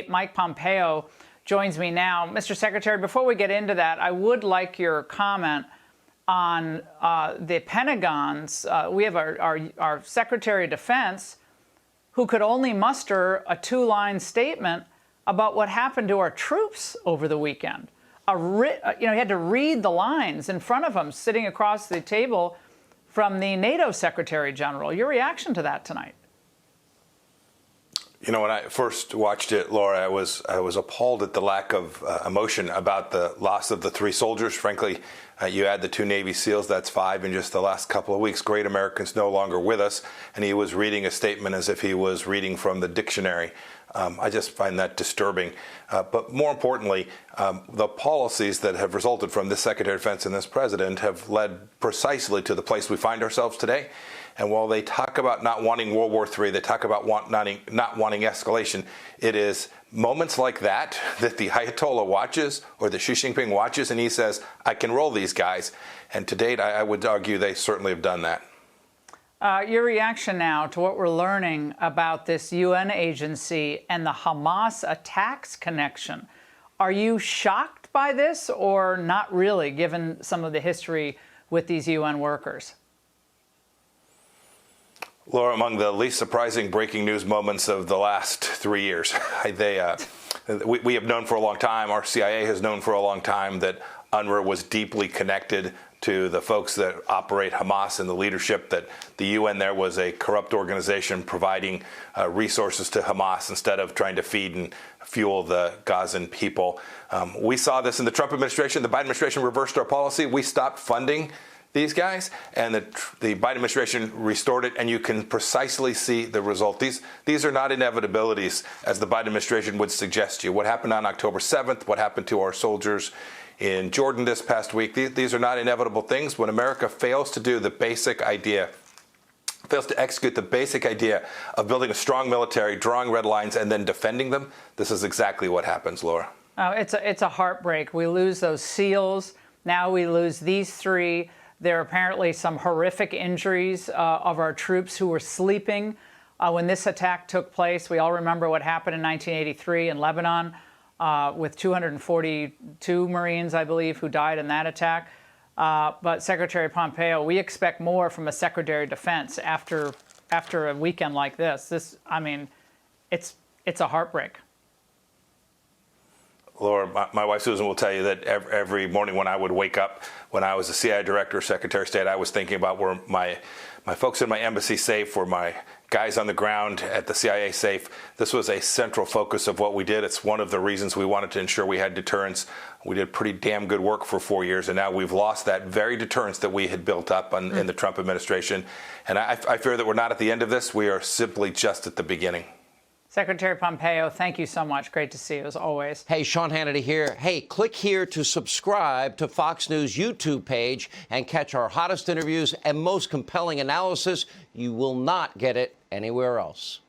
Mike Pompeo joins me now. Mr. Secretary, before we get into that, I would like your comment on the Pentagon's. We have our Secretary of Defense, who could only muster a two-line statement about what happened to our troops over the weekend. He had to read the lines in front of him, sitting across the table from the NATO Secretary General. Your reaction to that tonight? You know, when I first watched it, Laura, I was appalled at the lack of emotion about the loss of the 3 soldiers. Frankly, you add the 2 Navy SEALs, that's 5 in just the last couple of weeks. Great Americans no longer with us. And he was reading a statement as if he was reading from the dictionary. I just find that disturbing. But more importantly, the policies that have resulted from this Secretary of Defense and this President have led precisely to the place we find ourselves today. And while they talk about not wanting World War III, they talk about not wanting escalation, it is moments like that that the Ayatollah watches or that Xi Jinping watches, and he says, I can roll these guys. And to date, I would argue they certainly have done that. Your reaction now to what we're learning about this UN agency and the Hamas attacks connection. Are you shocked by this or not really, given some of the history with these UN workers? Laura, among the least surprising breaking news moments of the last 3 years. We have known for a long time, our CIA has known for a long time, that UNRWA was deeply connected to the folks that operate Hamas and the leadership, that the UN there was a corrupt organization providing resources to Hamas instead of trying to feed and fuel the Gazan people. We saw this in the Trump administration. The Biden administration reversed our policy. We stopped funding these guys, and the Biden administration restored it, and you can precisely see the result. These are not inevitabilities, as the Biden administration would suggest to you. What happened on October 7th, what happened to our soldiers in Jordan this past week, these are not inevitable things. When America fails to do the basic idea, fails to execute the basic idea of building a strong military, drawing red lines, and then defending them, this is exactly what happens, Laura. Oh, it's a heartbreak. We lose those SEALs. Now we lose these 3. There are apparently some horrific injuries of our troops who were sleeping when this attack took place. We all remember what happened in 1983 in Lebanon with 242 Marines, I believe, who died in that attack. But Secretary Pompeo, we expect more from a Secretary of Defense after a weekend like this. I mean, it's a heartbreak. Laura, my wife Susan will tell you that every morning when I would wake up, when I was a CIA director, Secretary of State, I was thinking about were my folks in my embassy safe, were my guys on the ground at the CIA safe. This was a central focus of what we did. It's one of the reasons we wanted to ensure we had deterrence. We did pretty damn good work for 4 years, and now we've lost that very deterrence that we had built up in the Trump administration. And I fear that we're not at the end of this. We are simply just at the beginning. Secretary Pompeo, thank you so much. Great to see you, as always. Hey, Sean Hannity here. Hey, click here to subscribe to Fox News YouTube page and catch our hottest interviews and most compelling analysis. You will not get it anywhere else.